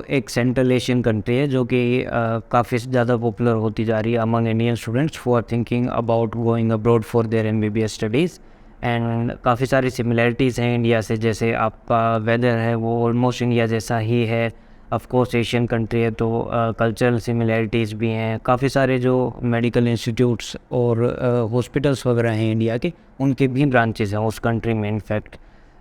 एक central Asian country है जो कि काफ़ी ज़्यादा पॉपुलर होती जा रही है among Indian students who are thinking about going abroad for their MBBS studies. And काफ़ी सारी सिमिलरिटीज़ हैं इंडिया से, जैसे आपका वेदर है वो ऑलमोस्ट इंडिया जैसा ही है। ऑफ कोर्स एशियन कंट्री है तो कल्चरल सिमिलरिटीज़ भी हैं। काफ़ी सारे जो मेडिकल इंस्टीट्यूट्स और हॉस्पिटल्स वगैरह हैं इंडिया के, उनके भी ब्रांचेस हैं उस कंट्री में। In fact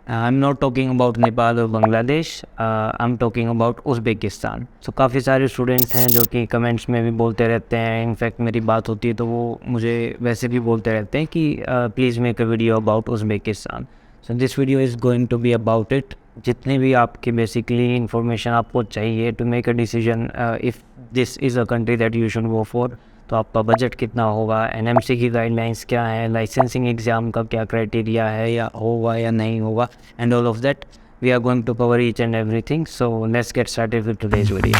I am not talking about Nepal और Bangladesh, I am talking about Uzbekistan. सो काफ़ी सारे स्टूडेंट्स हैं जो कि कमेंट्स में भी बोलते रहते हैं। इनफैक्ट मेरी बात होती है तो वो मुझे वैसे भी बोलते रहते हैं कि please make a video about Uzbekistan. So this video is going to be about it. जितनी भी आपकी बेसिकली इन्फॉर्मेशन आपको चाहिए to make a decision if this is a country that you should go for, तो आपका budget कितना होगा, NMC की गाइडलाइंस क्या है, लाइसेंसिंग एग्ज़ाम का क्या क्राइटेरिया है, या होगा या नहीं होगा, and all of that we are going to cover each and everything. So let's get started with today's video.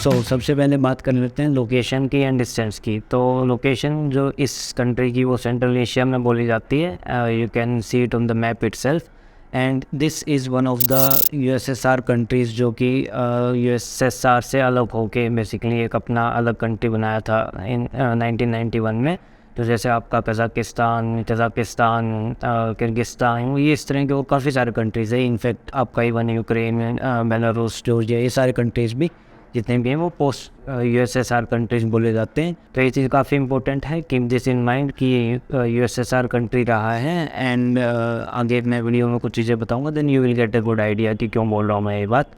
सबसे पहले बात कर लेते हैं लोकेशन की एंड डिस्टेंस की। तो लोकेशन जो इस कंट्री की वो सेंट्रल एशिया में बोली जाती है। You can see it on the map itself. And this is one of the USSR countries जो कि USSR से अलग होके बेसिकली एक अपना अलग कंट्री बनाया था इन 1991 में। तो जैसे आपका कज़ाकिस्तान, किर्गिस्तान, ये इस तरह के और काफ़ी सारे कंट्रीज़ है। इनफैक्ट आपका इवन यूक्रेन, बेलारूस, जॉर्जिया, ये सारे कंट्रीज़ भी जितने भी हैं वो पोस्ट USSR कंट्रीज़ बोले जाते हैं। तो ये चीज़ काफ़ी इंपॉर्टेंट है, कीप दिस इन माइंड कि USSR कंट्री रहा है। एंड आगे मैं वीडियो में कुछ चीज़ें बताऊंगा, then you will get a good idea कि क्यों बोल रहा हूँ मैं ये बात।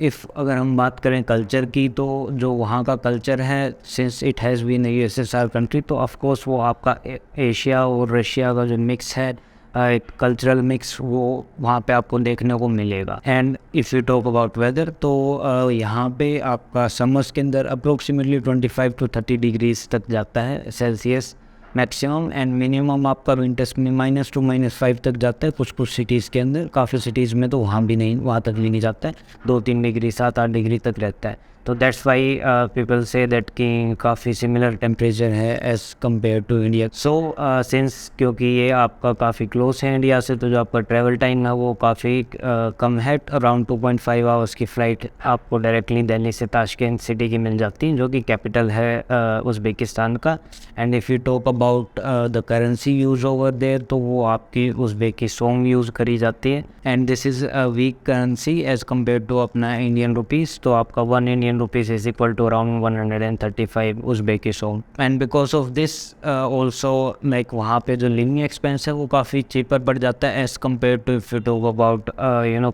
इफ़ अगर हम बात करें कल्चर की, तो जो वहाँ का कल्चर है, since it has been USSR country, तो ऑफकोर्स वो आपका एशिया और रशिया का जो मिक्स है, एक कल्चरल मिक्स, वो वहाँ पे आपको देखने को मिलेगा। And if you talk about whether, तो यहाँ पे आपका समर्स के अंदर अप्रोक्सीमेटली 25 to 30 डिग्रीज तक जाता है सेल्सियस मैक्सिमम। एंड मिनिमम आपका विंटर्स में -2 to -5 तक जाता है कुछ सिटीज़ के अंदर। काफ़ी सिटीज़ में तो वहाँ भी नहीं, वहाँ तक भी नहीं जाता है, 2-3 डिग्री 7-8 डिग्री तक रहता है। तो that's why people say that कि काफ़ी सिमिलर टेम्परेचर है as compare to India. Since क्योंकि ये आपका काफ़ी क्लोज है इंडिया से, तो जो आपका ट्रैवल टाइम है वो काफ़ी कम है। अराउंड 2.5 आवर्स की फ़्लाइट आपको डायरेक्टली दिल्ली से ताशकंद सिटी की मिल जाती है, जो कि कैपिटल है उज़्बेकिस्तान का। And if you talk about the currency use over there, तो वो आपकी उज़्बेकी सोम यूज़ करी जाती है। And this is a weak currency as compare to अपना इंडियन रुपीज़। तो आपका 1 Indian rupees is equal to around 135 Uzbeki som. And because of this also like वहाँ पे जो लिविंग एक्सपेंस है वो काफ़ी चीपर पड़ जाता है as compare to if you talk about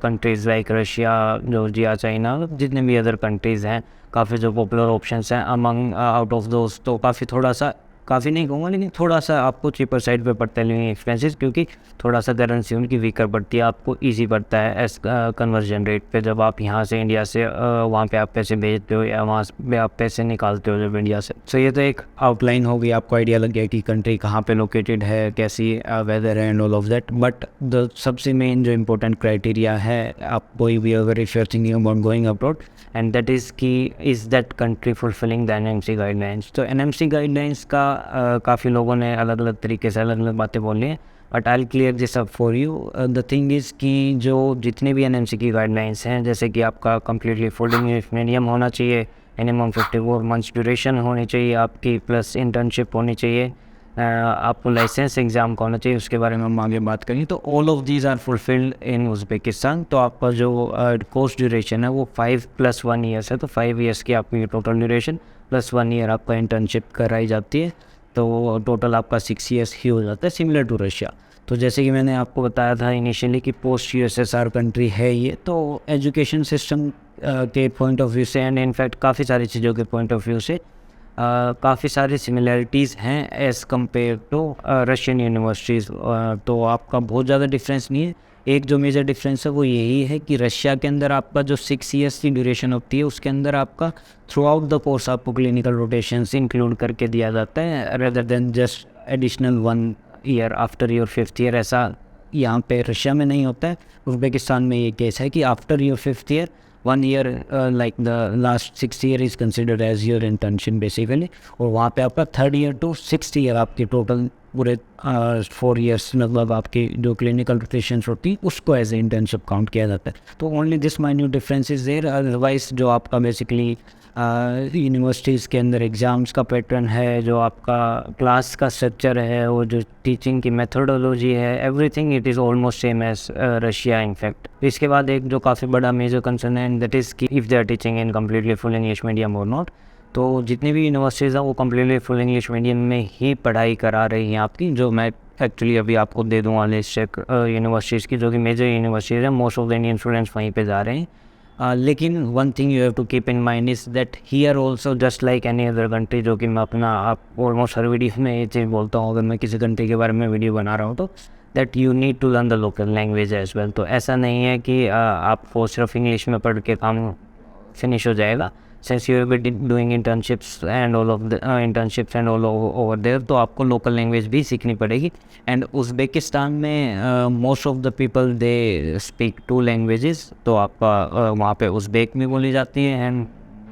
countries like Russia, Georgia, China, जितने भी अदर कंट्रीज़ हैं। काफ़ी जो पॉपुलर ऑप्शंस हैं अमंग आउट ऑफ दोस्त, तो काफ़ी नहीं कहूँगा, लेकिन थोड़ा सा आपको चीपर साइड पे पड़ता है लिविंग एक्सपेंसेस, क्योंकि थोड़ा सा करेंसी उनकी वीकर पड़ती है। आपको इजी पड़ता है एस कन्वर्जन रेट पे, जब आप यहाँ से इंडिया से वहाँ पे आप पैसे भेजते हो या वहाँ पे आप पैसे निकालते हो जब इंडिया से। ये तो एक आउटलाइन होगी, आपको आइडिया लग गया कि कंट्री कहाँ पे लोकेटेड है, कैसी वेदर है and all of that. But the सबसे मेन जो इम्पोर्टेंट क्राइटेरिया है आप कोई भी अगर if you are thinking about going abroad, and that is कि is that country fulfilling the NMC guidelines. तो NMC गाइडलाइंस का काफ़ी लोगों ने अलग अलग तरीके से अलग अलग बातें बोली हैं, but I will clear this up for you. The thing is कि जो जितने भी NMC की गाइडलाइंस हैं, जैसे कि आपका कम्प्लीटली फुल इंग्लिश मीडियम होना चाहिए, मिनिमम 54 मंथ्स ड्यूरेशन होनी चाहिए आपकी, प्लस इंटर्नशिप होनी चाहिए, आपको लाइसेंस एग्ज़ाम का होना चाहिए, उसके बारे में हम आगे बात करेंगे। तो all of these are fulfilled in Uzbekistan. तो आपका जो कोर्स ड्यूरेशन है वो 5 + 1 ईयर्स है। तो 5 ईयर्स की आपकी टोटल ड्यूरेशन प्लस 1 ईयर आपका इंटर्नशिप कराई जाती है, तो टोटल आपका 6 ईयर्स ही हो जाता है, सिमिलर टू रशिया। तो जैसे कि मैंने आपको बताया था इनिशियली कि पोस्ट USSR कंट्री है ये, तो एजुकेशन सिस्टम के पॉइंट ऑफ व्यू से एंड इनफैक्ट काफ़ी सारी चीज़ों के पॉइंट ऑफ व्यू से काफ़ी सारी सिमिलरिटीज़ हैं as compare to Russian universities. तो आपका बहुत ज़्यादा डिफरेंस नहीं है। एक जो मेजर डिफरेंस है वो यही है कि रशिया के अंदर आपका जो 6 ईयर्स की ड्यूरेशन होती है, उसके अंदर आपका थ्रू आउट द कोर्स आपको क्लिनिकल रोटेशंस इंक्लूड करके दिया जाता है, rather than just additional 1 year after your 5th year. ऐसा यहाँ पे रशिया में नहीं होता है। उज़्बेकिस्तान में ये केस है कि after your 5th year 1 year like the last 6th year is considered as your internship basically, और वहाँ पे आपका 3rd year to 6th year आपकी टोटल पूरे 4 ईयर्स लगभग आपकी जो क्लिनिकल रोटेशंस होती उसको एज ए इंटर्नशिप काउंट किया जाता है। तो only this minute difference is there, otherwise जो आपका बेसिकली यूनिवर्सिटीज़ के अंदर एग्ज़ाम्स का पैटर्न है, जो आपका क्लास का स्ट्रक्चर है, वो जो टीचिंग की मेथोडोलॉजी है, everything it is almost same as Russia in fact. इसके बाद एक जो काफ़ी बड़ा मेजर कंसर्न है दैट इज़ कि if they are teaching in completely full English medium और नॉट। तो जितनी भी यूनिवर्सिटीज़ हैं वो कम्प्लीटली फुल इंग्लिश मीडियम में ही पढ़ाई करा रही हैं आपकी, जो मैं एक्चुअली अभी आपको दे दूँगा लिस्ट चेक यूनिवर्सिटीज़ की, जो कि मेजर यूनिवर्सिटीज़ हैं। Most of the Indian students वहीं पे जा रहे हैं। लेकिन one thing you have to keep in mind is that here also just like any other country, जो कि मैं अपना आप ऑलमोस्ट हर वीडियो में ये चीज़ बोलता हूँ अगर मैं किसी कंट्री के बारे में वीडियो बना रहा हूँ तो, that you need to learn the local language as well. तो ऐसा नहीं है कि आपको सिर्फ इंग्लिश में पढ़ के काम फिनिश हो जाएगा। Since you will be doing internships and all of the internships and all over there, तो आपको लोकल लैंग्वेज भी सीखनी पड़ेगी। एंड उज़्बेकिस्तान में most of the people they speak 2 languages, तो आपका वहाँ पे उज़्बेक भी बोली जाती है एंड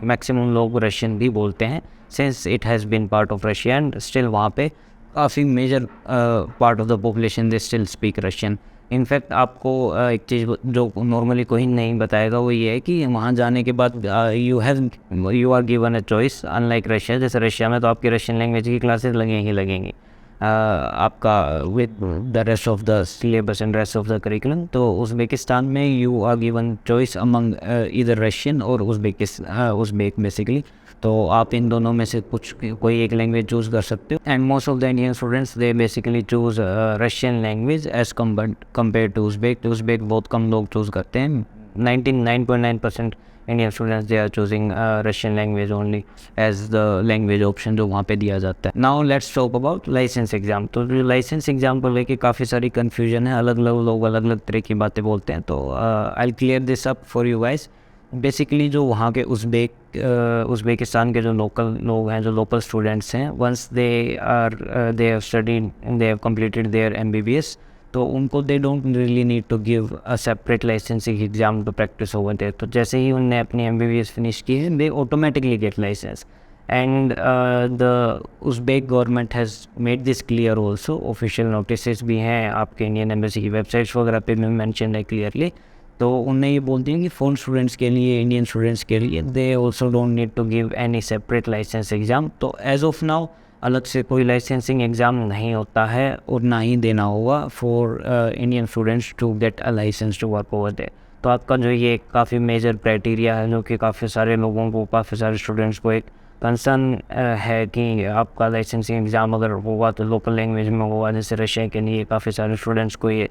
मैक्सिमम लोग रशियन भी बोलते हैं, since it has been part of Russia and still वहाँ पे काफ़ी major part of the population they still speak Russian. In fact आपको एक चीज़ जो नॉर्मली कोई नहीं बताएगा वो ये है कि वहाँ जाने के बाद you are given a choice, unlike Russia. जैसे रशिया में तो आपकी रशियन लैंग्वेज की क्लासेस लगेंगी आपका with the rest of the syllabus and rest of the curriculum. तो उज़्बेकिस्तान में you are given choice among इधर रशियन और उज़्बेक बेसिकली। तो आप इन दोनों में से कुछ कोई एक लैंग्वेज चूज़ कर सकते हो। And most of the Indian students they basically choose Russian language as compare to Uzbek. Uzbek बहुत कम लोग चूज़ करते हैं। 99.9% Indian students they are choosing Russian language only as the language option जो वहाँ पे दिया जाता है। Now let's talk about license exam. तो जो लाइसेंस एग्ज़ाम को लेके काफ़ी सारी कन्फ्यूजन है, अलग अलग लोग अलग अलग तरह की बातें बोलते हैं। तो I clear this up for you guys. Basically जो वहाँ के उज़्बेकिस्तान के जो लोकल लोग हैं, जो लोकल स्टूडेंट्स हैं, once they have studied, they have completed there MBBS, तो उनको they don't really need to give a separate licensing exam to practice over there. तो जैसे ही उनने अपनी MBBS फिनिश की है, दे automatically gate licence. And the Uzbek government has made this clear also. Official notice भी हैं आपके इंडियन एम्बेसी की वेबसाइट्स वगैरह पे भी मेंशन है क्लियरली। तो उन्हें ये बोलते हैं कि फॉरेन स्टूडेंट्स के लिए, इंडियन स्टूडेंट्स के लिए, they also don't need to give any separate license exam. तो एज ऑफ नाउ अलग से कोई लाइसेंसिंग एग्ज़ाम नहीं होता है और ना ही देना होगा for Indian students to get a license to work over there. तो आपका जो ये काफ़ी मेजर क्राइटेरिया है, जो कि काफ़ी सारे लोगों को, काफ़ी सारे स्टूडेंट्स को एक कंसर्न है कि आपका लाइसेंसिंग एग्ज़ाम अगर होगा तो लोकल लैंग्वेज में होगा। जैसे रशिया के लिए काफ़ी सारे स्टूडेंट्स को ये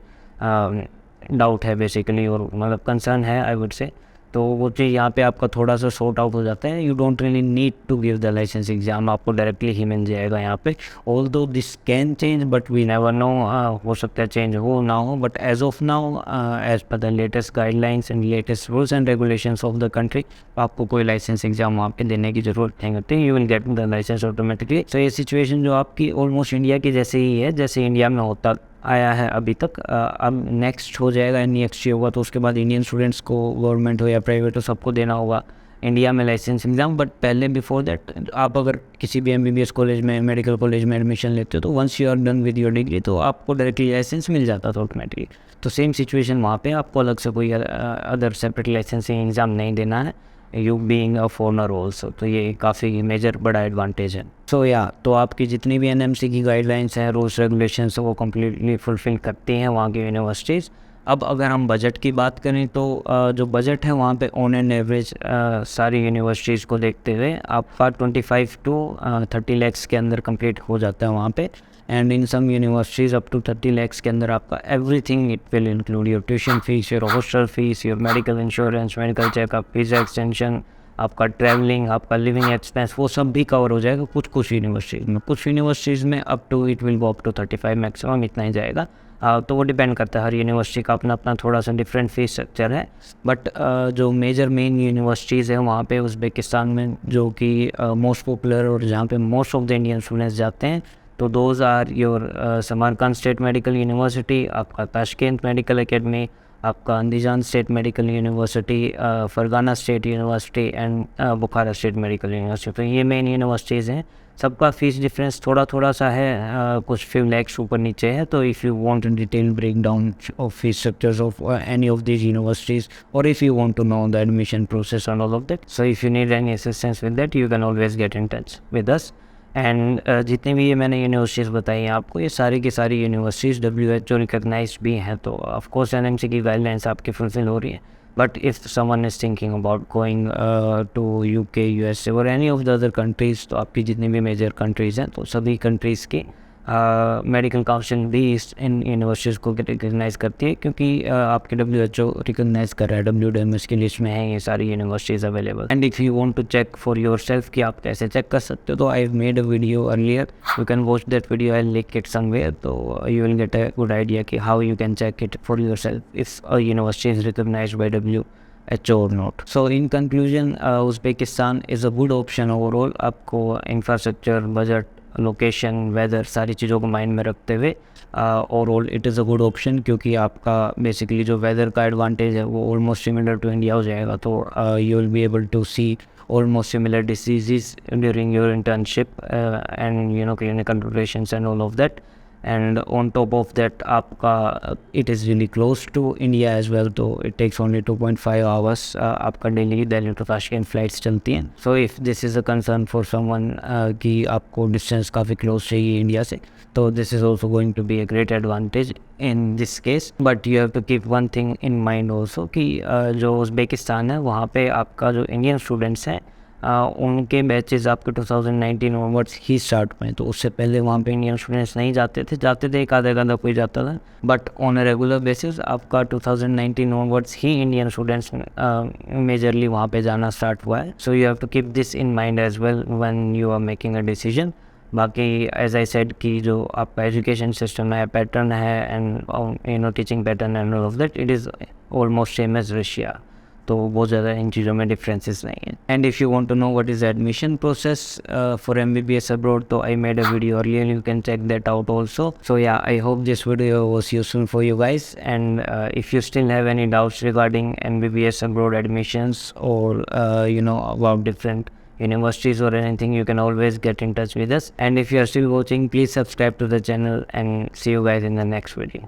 डाउट है बेसिकली, और मतलब कंसर्न है आई वुड से। तो वो चीज़ यहाँ पे आपका थोड़ा सा सॉर्ट आउट हो जाता है। You don't really need to give the license exam, आपको डायरेक्टली ही मिल जाएगा यहाँ पे। Although this can change but we never know, हो सकता है चेंज हो ना हो। But as of now, as per the latest guidelines and latest rules and regulations of the country, आपको कोई लाइसेंस एग्ज़ाम वहाँ पे देने की ज़रूरत नहीं होती। You will get the license automatically. तो ये सिचुएशन जो आपकी ऑलमोस्ट इंडिया की जैसे ही है, जैसे इंडिया में होता आया है अभी तक। अब नेक्स्ट हो जाएगा, नेक्स्ट होगा तो उसके बाद इंडियन स्टूडेंट्स को, गवर्नमेंट हो या प्राइवेट हो, सबको देना होगा इंडिया में लाइसेंस एग्ज़ाम। बट पहले बिफोर दैट आप अगर किसी भी MBBS कॉलेज में, मेडिकल कॉलेज में एडमिशन लेते हो तो once you are done with your degree तो आपको डायरेक्टली लाइसेंस मिल जाता था ऑटोमेटिकली। तो सेम सिचुएशन वहाँ पे, आपको अलग से कोई अदर सेपरेट लाइसेंसिंग एग्ज़ाम नहीं देना है, you being a foreigner also. तो ये काफ़ी मेजर बड़ा एडवांटेज है। सो तो आपकी जितनी भी NMC की गाइडलाइंस हैं, रूल्स रेगुलेशंस, वो कम्प्लीटली फुलफ़िल करती हैं वहाँ की यूनिवर्सिटीज़। अब अगर हम बजट की बात करें तो जो बजट है वहाँ पे ऑन एन एवरेज सारी यूनिवर्सिटीज़ को देखते हुए आपका 25 to 30 lakhs के अंदर कंप्लीट हो जाता है वहाँ पे। And in some universities up to 30 lakhs के अंदर आपका everything it will include your tuition fees, your hostel fees, your medical insurance, medical checkup, visa extension, आपका ट्रैवलिंग, आपका लिविंग एक्सपेंस, वो सब भी कवर हो जाएगा कुछ यूनिवर्सिटीज़ में। कुछ यूनिवर्सिटीज़ में up to it will go up to 35 maximum, इतना ही जाएगा। तो वो डिपेंड करता है, हर यूनिवर्सिटी का अपना अपना थोड़ा सा डिफरेंट फीस स्ट्रक्चर है। बट जो मेजर मेन यूनिवर्सिटीज़ है वहाँ पे उज़्बेकिस्तान में, जो कि मोस्ट पॉपुलर और जहाँ पे most of the Indian students जाते हैं, तो those are your Samarkand state medical university, आपका ताशकंद मेडिकल एकेडमी, आपका Andijan state medical university, Fergana state university and Bukhara state medical university. तो ये मेन यूनिवर्सिटीज़ हैं सबका फीस डिफरेंस थोड़ा थोड़ा सा है, कुछ फ्यू लैक्स ऊपर नीचे है. तो if you want a detailed breakdown of fee structures of any of these universities, or if you want to know the admission process and all of that, so if you need any assistance with that, you can always get in touch with us. And जितने भी ये मैंने universities बताई हैं आपको, ये सारी की सारी यूनिवर्सिटीज़ WHO रिकगनाइज्ड भी हैं. तो ऑफकोर्स NMC की गाइडलाइंस आपकी फुलफिल हो रही है. But if someone is thinking about going to UK, USA और any of the other countries, तो आपकी जितनी भी मेजर कंट्रीज़ हैं, तो सभी कंट्रीज़ की मेडिकल काउंसिल भी इन यूनिवर्सिटीज़ को रिकगनाइज़ करती है, क्योंकि आपके WHO रिकगनाइज़ कर रहा है, WDMS की लिस्ट में है ये सारी universities available. And if you want to check for your self कि आप कैसे चेक कर सकते हो, तो I have made a video earlier, you can watch that video, I link it somewhere. तो you will get a good idea कि how you can check it for your self if a university is recognised bye WHO or not. So in conclusion, Uzbekistan is a good option overall. आपको infrastructure, budget, location, weather, सारी चीज़ों को mind में रखते हुए overall it is a good option, क्योंकि आपका basically जो वेदर का एडवांटेज है वो ऑलमोस्ट सिमिलर टू इंडिया हो जाएगा. तो you will be able to see almost similar diseases during your internship and clinical rotations and all of that. And on top of that, आपका it is really close to India as well, तो it takes only 2.5 hours. आपका daily Delhi to Tashkent flights चलती हैं. So if this is a concern for someone कि आपको distance काफ़ी close चाहिए India से, तो this is also going to be a great advantage in this case. But you have to keep one thing in mind also कि जो Uzbekistan है वहाँ पे आपका जो इंडियन स्टूडेंट्स हैं उनके बैचेस आपके 2019 ऑनवर्ड्स ही स्टार्ट हुए. तो उससे पहले वहाँ पे इंडियन स्टूडेंट्स नहीं जाते थे एक आधा कोई जाता था. But on a regular basis आपका 2019 ऑनवर्ड्स ही इंडियन स्टूडेंट्स मेजरली वहाँ पे जाना स्टार्ट हुआ है. So you have to keep this in mind as well when you are making a decision. बाकी एज आई सेड कि जो आपका एजुकेशन सिस्टम है, पैटर्न है, and teaching pattern and all of that, it is almost same as Russia. तो बहुत ज़्यादा इन चीज़ों में डिफरेंसेस नहीं है. And if you want to know what is admission process for MBBS abroad, तो I made a video earlier, you can check that out also. सो या, I hope this video was useful for you guys. And if you still have any doubts regarding MBBS abroad admissions, or about different universities or anything, you can always get in touch with us. And if you are still watching, please subscribe to the channel, and see you guys in the next video.